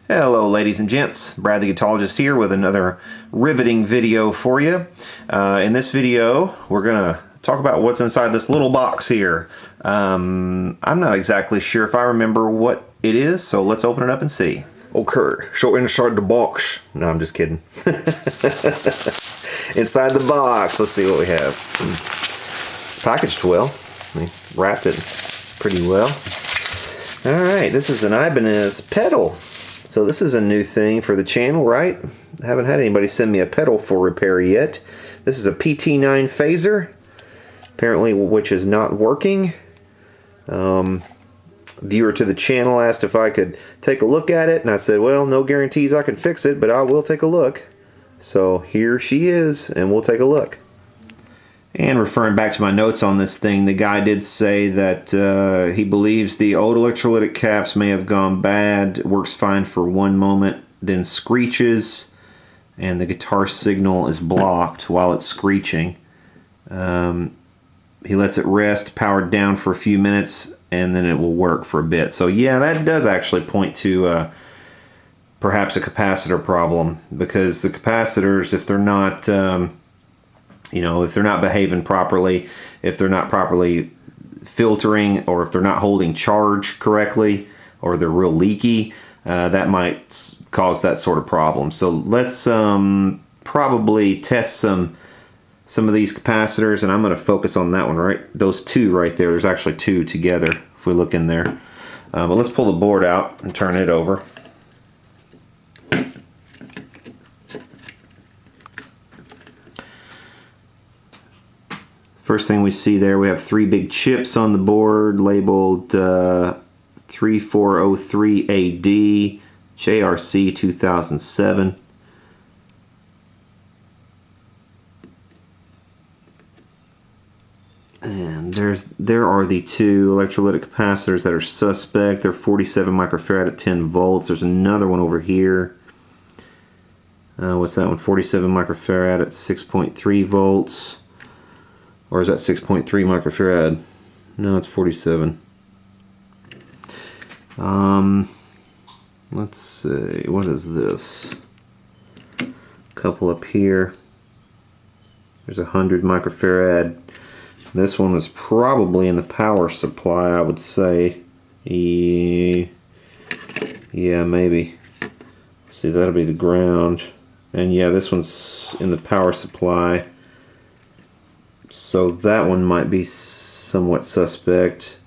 Hello ladies and gents, Brad the Guitologist here with another riveting video for you. In this video we're gonna talk about what's inside this little box here. I'm not exactly sure if I remember what it is, so let's open it up and see. Okay, so inside the box. No, I'm just kidding. Inside the box, let's see what we have. It's packaged well. We wrapped it pretty well. Alright, this is an Ibanez pedal. So this is a new thing for the channel, right? I haven't had anybody send me a pedal for repair yet. This is a PT-9 Phaser, apparently, which is not working. Viewer to the channel asked if I could take a look at it, and I said, well, no guarantees I can fix it, but I will take a look. So here she is, and we'll take a look. And referring back to my notes on this thing, the guy did say that he believes the old electrolytic caps may have gone bad. It works fine for one moment, then screeches, and the guitar signal is blocked while it's screeching. He lets it rest, powered down for a few minutes, and then it will work for a bit. So yeah, that does actually point to perhaps a capacitor problem, because the capacitors, if they're not if they're not behaving properly, if they're not properly filtering, or if they're not holding charge correctly, or they're real leaky, that might cause that sort of problem. So let's probably test some of these capacitors, and I'm going to focus on that one, right? Those two right there. There's actually two together if we look in there. But let's pull the board out and turn it over. First thing we see there, we have three big chips on the board labeled 3403AD JRC 2007. And there are the two electrolytic capacitors that are suspect. They're 47 microfarad at 10 volts. There's another one over here. What's that one? 47 microfarad at 6.3 volts. Or is that 6.3 microfarad? No, it's 47. Let's see, what is this? Couple up here. There's 100 microfarad. This one was probably in the power supply, I would say. Yeah, maybe. See, that'll be the ground. And yeah, this one's in the power supply. So that one might be somewhat suspect.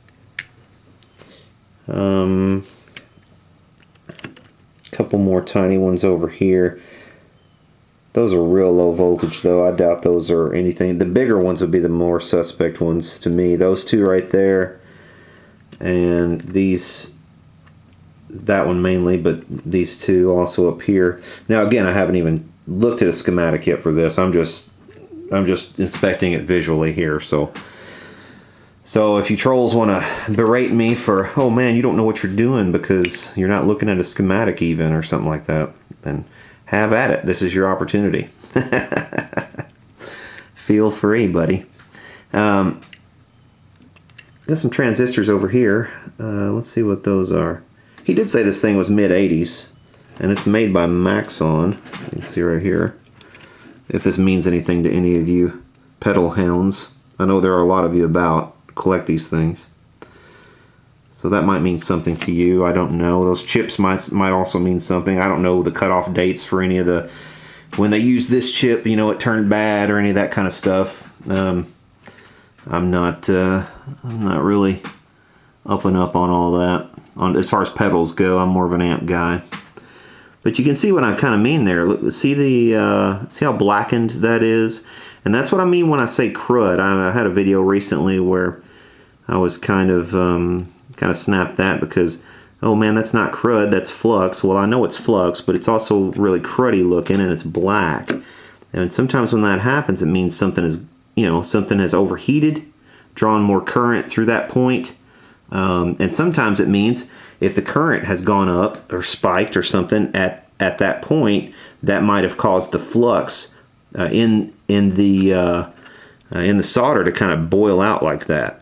Couple more tiny ones over here. Those are real low voltage though. I doubt those are anything. The bigger ones would be the more suspect ones to me. Those two right there, and these, that one mainly, but these two also up here. Now again, I haven't even looked at a schematic yet for this. I'm just inspecting it visually here. So if you trolls want to berate me for, oh man, you don't know what you're doing because you're not looking at a schematic even, or something like that, then have at it. This is your opportunity. Feel free, buddy. Got some transistors over here. Let's see what those are. He did say this thing was mid-80s, and it's made by Maxon. You can see right here. If this means anything to any of you pedal hounds. I know there are a lot of you collect these things. So that might mean something to you. I don't know. Those chips might also mean something. I don't know the cutoff dates for any of the, when they use this chip, you know, it turned bad or any of that kind of stuff. I'm not really up and up on all that. As far as pedals go, I'm more of an amp guy. But you can see what I kind of mean there. Look, see how blackened that is? And that's what I mean when I say crud. I had a video recently where I was kind of snapped that because, oh man, that's not crud, that's flux. Well, I know it's flux, but it's also really cruddy looking and it's black. And sometimes when that happens, it means something is, something has overheated, drawn more current through that point. And sometimes it means if the current has gone up or spiked or something at that point, that might have caused the flux in the solder to kind of boil out like that.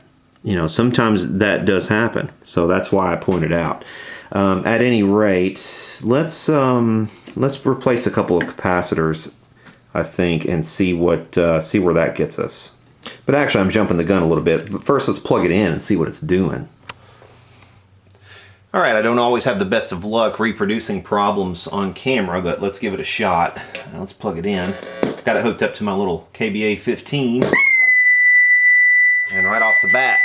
Sometimes that does happen. So that's why I pointed out. At any rate, let's replace a couple of capacitors, I think, and see what see where that gets us. But actually, I'm jumping the gun a little bit. But first, let's plug it in and see what it's doing. All right, I don't always have the best of luck reproducing problems on camera, but let's give it a shot. Let's plug it in. Got it hooked up to my little KBA 15, and right off the bat,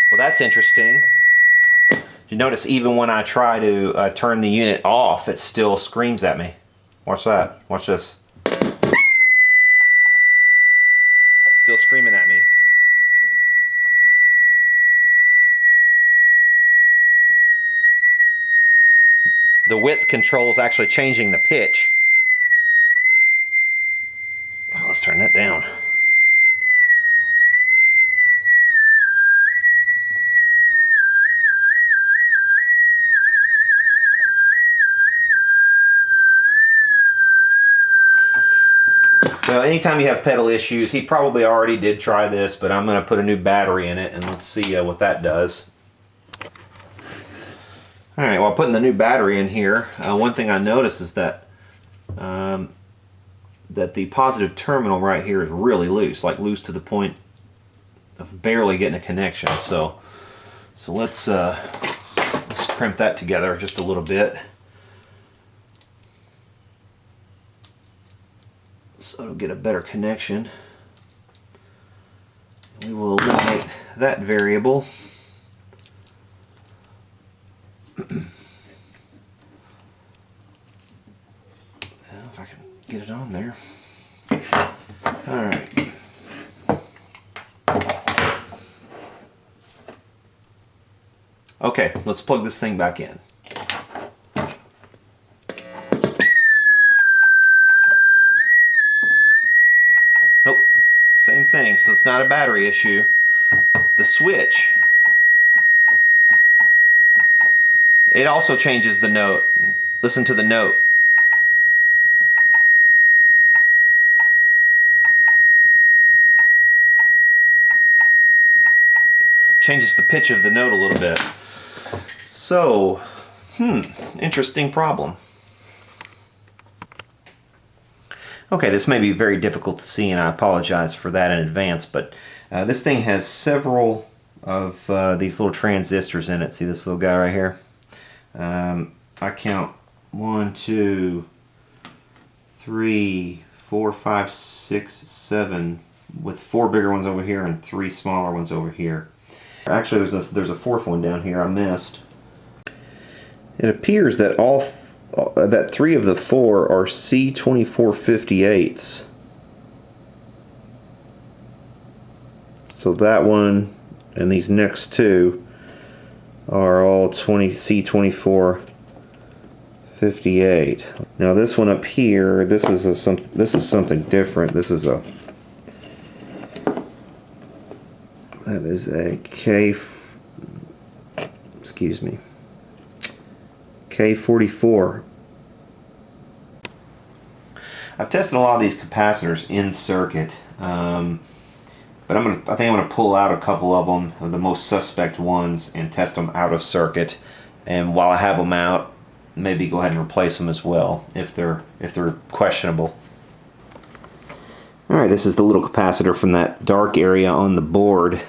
well, that's interesting. You notice even when I try to turn the unit off, it still screams at me. Watch that. Watch this. It's still screaming at me. The width control is actually changing the pitch. Oh, let's turn that down. So anytime you have pedal issues, he probably already did try this, but I'm going to put a new battery in it and let's see what that does. Alright, while putting the new battery in here, one thing I noticed is that that the positive terminal right here is really loose, like loose to the point of barely getting a connection. So let's crimp that together just a little bit. So it'll get a better connection. We will eliminate that variable. If I can get it on there. Alright. Okay, let's plug this thing back in. Nope, same thing, so it's not a battery issue. The switch, it also changes the note. Listen to the note. Changes the pitch of the note a little bit. So, interesting problem. Okay, this may be very difficult to see, and I apologize for that in advance, but this thing has several of these little transistors in it. See this little guy right here? I count 1, 2, 3, 4, 5, 6, 7, with 4 bigger ones over here and 3 smaller ones over here. Actually, there's a 4th one down here I missed. It appears that that 3 of the 4 are C2458s. So that one and these next 2 are all C2458. Now this one up here, this is something different. This is a K44. I've tested a lot of these capacitors in circuit, but I think I'm gonna pull out a couple of them, of the most suspect ones, and test them out of circuit. And while I have them out, maybe go ahead and replace them as well if they're questionable. All right, this is the little capacitor from that dark area on the board.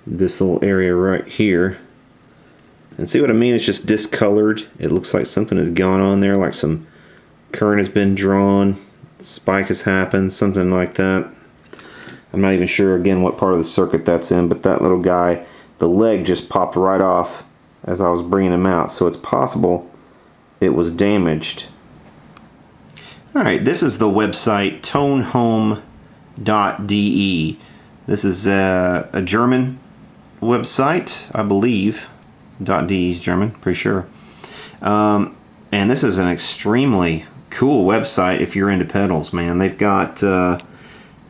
This little area right here. And see what I mean? It's just discolored. It looks like something has gone on there, like some current has been drawn, spike has happened, something like that. I'm not even sure, again, what part of the circuit that's in, but that little guy, the leg just popped right off as I was bringing him out, so it's possible it was damaged. Alright, this is the website tonehome.de. This is a German website, I believe. .de is German, pretty sure. And this is an extremely cool website if you're into pedals, man. They've got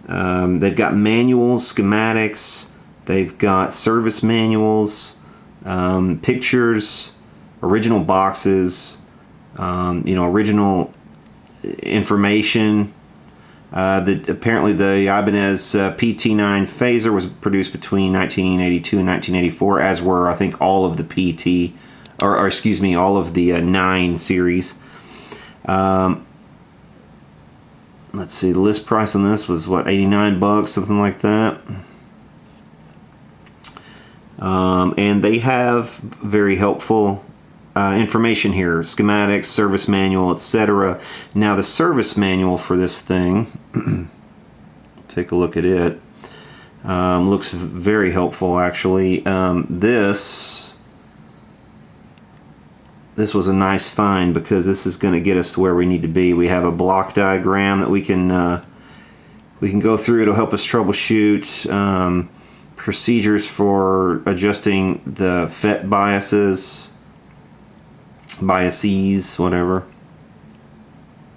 manuals, schematics, they've got service manuals, pictures, original boxes, original information. Apparently the Ibanez PT-9 Phaser was produced between 1982 and 1984, as were, I think, all of the PT, or excuse me, all of the 9 series. Let's see, the list price on this was, what, 89 bucks, something like that. And they have very helpful information here, schematics, service manual, etc. Now the service manual for this thing, take a look at it, looks very helpful actually. This was a nice find, because this is going to get us to where we need to be. We have a block diagram that we can go through. It'll help us troubleshoot procedures for adjusting the FET biases, whatever.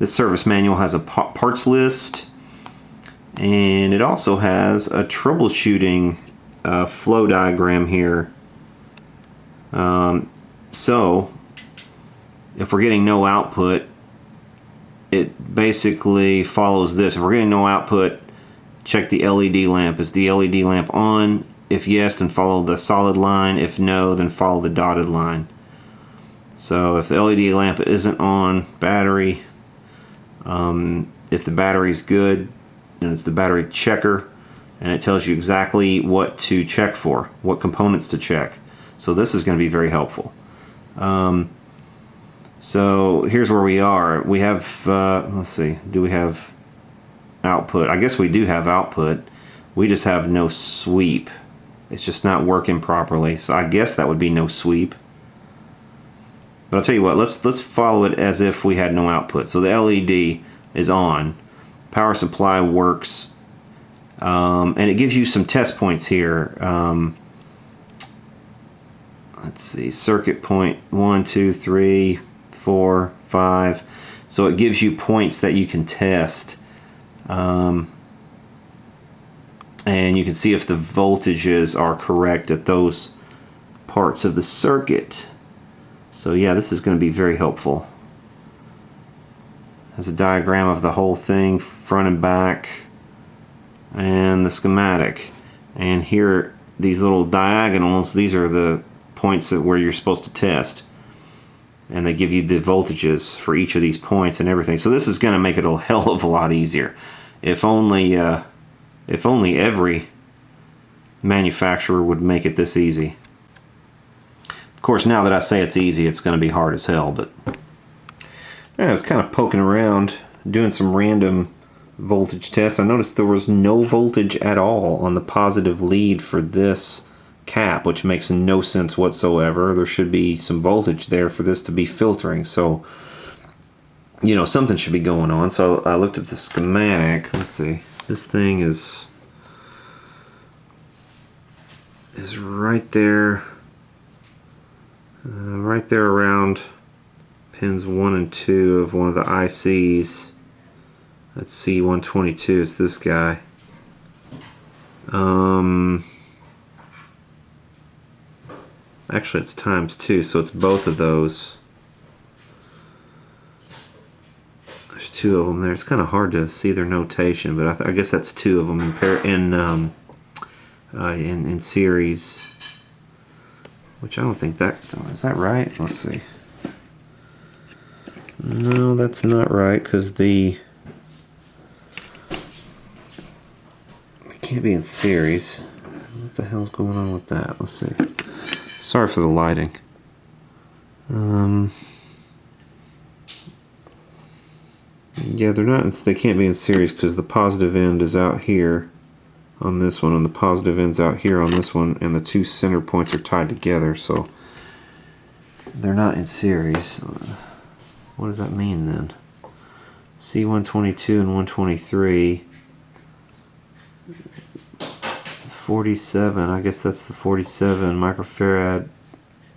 This service manual has a parts list, and it also has a troubleshooting flow diagram here. So if we're getting no output, it basically follows this. If we're getting no output, check the LED lamp. Is the LED lamp on? If yes, then follow the solid line. If no, then follow the dotted line. So if the LED lamp isn't on, battery, if the battery's good, then it's the battery checker, and it tells you exactly what to check for, what components to check. So this is going to be very helpful. So here's where we are. We have, let's see, do we have output? I guess we do have output. We just have no sweep. It's just not working properly. So I guess that would be no sweep. But I'll tell you what, let's follow it as if we had no output. So the LED is on. Power supply works. And it gives you some test points here. Let's see, circuit point 1, 2, 3, 4, 5. So it gives you points that you can test. And you can see if the voltages are correct at those parts of the circuit. So yeah, this is going to be very helpful. There's a diagram of the whole thing, front and back, and the schematic. And here, these little diagonals, these are the points where you're supposed to test. And they give you the voltages for each of these points and everything. So this is going to make it a hell of a lot easier. If only every manufacturer would make it this easy. Of course, now that I say it's easy, it's going to be hard as hell. But I was kind of poking around, doing some random voltage tests. I noticed there was no voltage at all on the positive lead for this cap, which makes no sense whatsoever. There should be some voltage there for this to be filtering. So, you know, something should be going on. So I looked at the schematic. Let's see. This thing is right there. Right there around pins 1 and 2 of one of the ICs. That's C122. It's this guy. Actually, it's ×2, so it's both of those. There's 2 of them there. It's kind of hard to see their notation, but I guess that's 2 of them in series. Which I don't think that is that right? Let's see. No, that's not right, because it can't be in series. What the hell's going on with that? Let's see. Sorry for the lighting. Yeah, they're not. They can't be in series because the positive end is out here on this one, and the positive end's out here on this one, and the 2 center points are tied together, so they're not in series. What does that mean then? C122 and 123. 47, I guess that's the 47 microfarad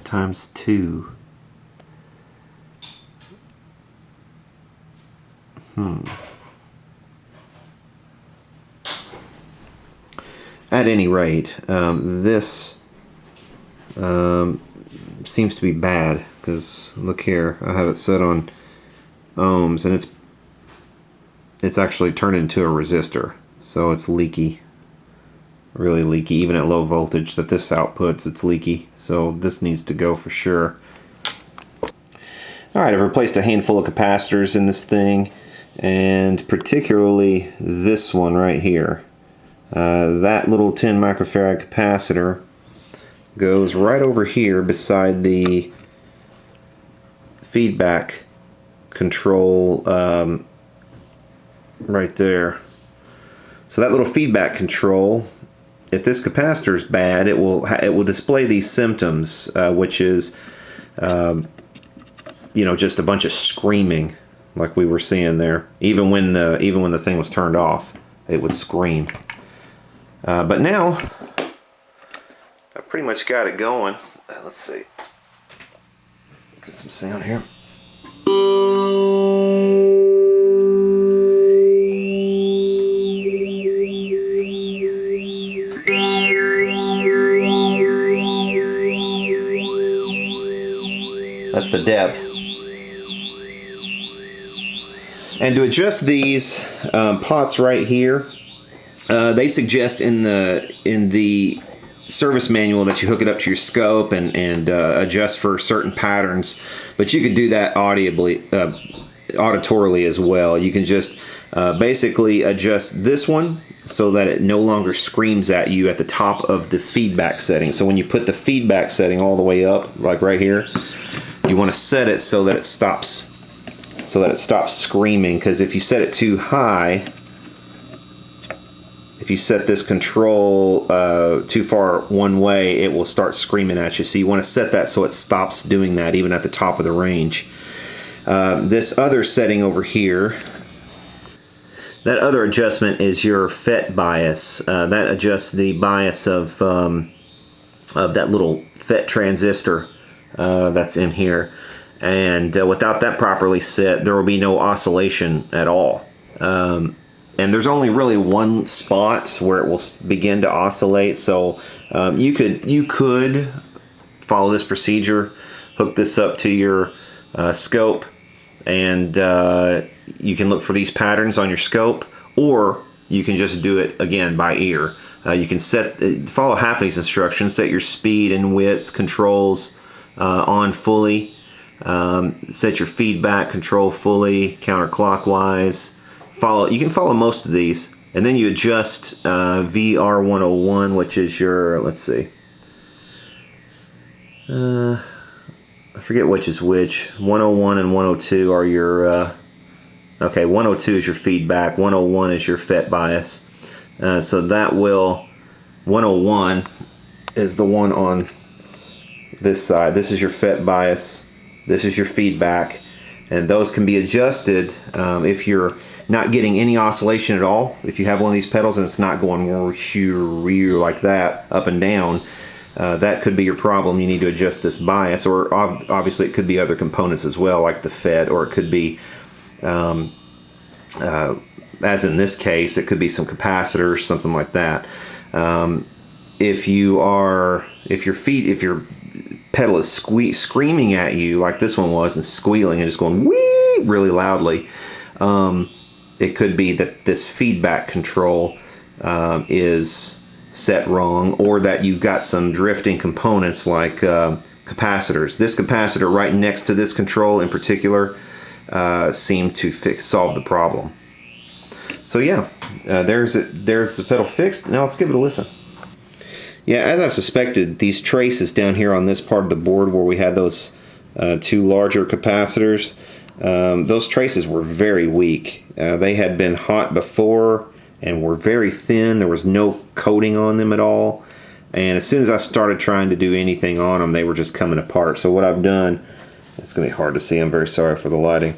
times 2. At any rate, this seems to be bad, because look here, I have it set on ohms, and it's actually turned into a resistor, so it's leaky, really leaky. Even at low voltage that this outputs, it's leaky, so this needs to go for sure. Alright, I've replaced a handful of capacitors in this thing, and particularly this one right here. That little 10 microfarad capacitor goes right over here beside the feedback control, right there. So that little feedback control, if this capacitor is bad, it will display these symptoms, which is you know, just a bunch of screaming, like we were seeing there. Even when the thing was turned off, it would scream. But now I've pretty much got it going. Let's see. Get some sound here. That's the depth. And to adjust these pots right here, they suggest in the service manual that you hook it up to your scope and adjust for certain patterns, but you could do that auditorily as well. You can just basically adjust this one so that it no longer screams at you at the top of the feedback setting. So when you put the feedback setting all the way up, like right here, you want to set it so that it stops screaming, because if you set it too high, if you set this control too far one way, it will start screaming at you. So you want to set that so it stops doing that even at the top of the range. This other setting over here, that other adjustment is your FET bias. That adjusts the bias of that little FET transistor that's in here. And without that properly set, there will be no oscillation at all. And there's only really one spot where it will begin to oscillate. So you could follow this procedure, hook this up to your scope, and you can look for these patterns on your scope, or you can just do it again by ear. You can follow half of these instructions, set your speed and width controls on fully. Set your feedback control fully, counterclockwise. You can follow most of these, and then you adjust VR101, which is your, let's see, I forget which is which. 101 and 102 are your, okay, 102 is your feedback, 101 is your FET bias. So that will, 101 is the one on this side. This is your FET bias. This is your feedback, and those can be adjusted if you're not getting any oscillation at all. If you have one of these pedals and it's not going like that up and down, that could be your problem. You need to adjust this bias, or obviously it could be other components as well, like the FET, or it could be, as in this case, it could be some capacitors, something like that. If your pedal is screaming at you like this one was, and squealing and just going wee really loudly, it could be that this feedback control is set wrong, or that you've got some drifting components like capacitors. This capacitor right next to this control in particular seemed to solve the problem. So yeah, there's the pedal fixed. Now let's give it a listen. Yeah, as I've suspected, these traces down here on this part of the board where we had those two larger capacitors, those traces were very weak. They had been hot before and were very thin. There was no coating on them at all. And as soon as I started trying to do anything on them, they were just coming apart. So what I've done, it's going to be hard to see, I'm very sorry for the lighting.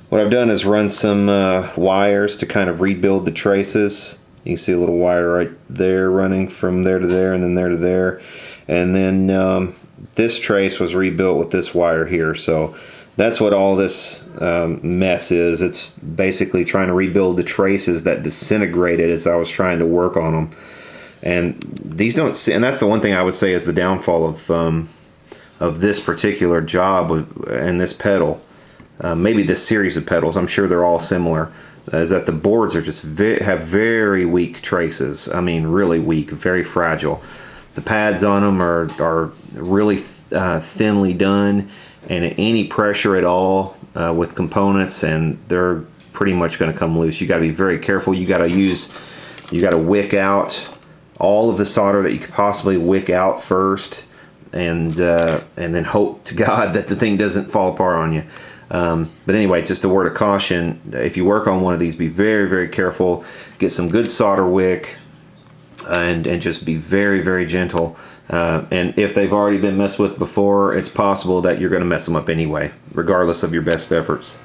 What I've done is run some wires to kind of rebuild the traces. You can see a little wire right there running from there to there, and then there to there. And then this trace was rebuilt with this wire here. So that's what all this mess is. It's basically trying to rebuild the traces that disintegrated as I was trying to work on them. And these don't see, and that's the one thing I would say is the downfall of this particular job and this pedal. Maybe this series of pedals. I'm sure they're all similar. is that the boards are just have very weak traces. I mean, really weak, very fragile. The pads on them are really thinly done, and any pressure at all with components, and they're pretty much going to come loose. You got to be very careful. You got to wick out all of the solder that you could possibly wick out first, and then hope to God that the thing doesn't fall apart on you. But anyway, just a word of caution: if you work on one of these, be very, very careful. Get some good solder wick, and just be very, very gentle. And if they've already been messed with before, it's possible that you're going to mess them up anyway, regardless of your best efforts.